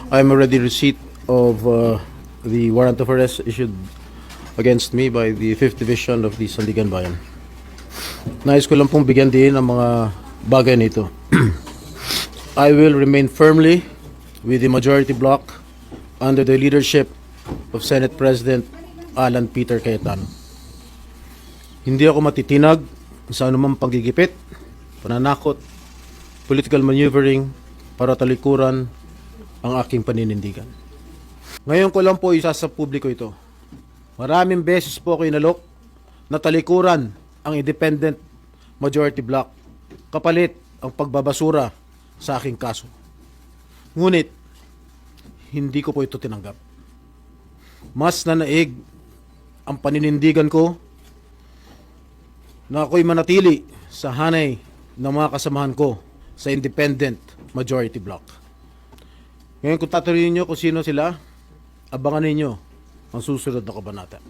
I'm already receipt of the warrant of arrest issued against me by the 5th Division of the Sandigan Bayan. Nais ko lang pong bigyan din ang mga bagay nito. I will remain firmly with the majority bloc under the leadership of Senate President Alan Peter Cayetano. Hindi ako matitinag sa anumang paggigipit, pananakot, political maneuvering para talikuran ang aking paninindigan. Ngayon ko lang po isa sa publiko ito. Maraming beses po ako inalok na talikuran ang independent majority bloc kapalit ang pagbabasura sa aking kaso. Ngunit, hindi ko po ito tinanggap. Mas nanaig ang paninindigan ko na ako'y manatili sa hanay ng mga kasamahan ko sa independent majority bloc. Ngayon kung tatanungin niyo kung sino sila, abangan ninyo ang susunod na kabanata.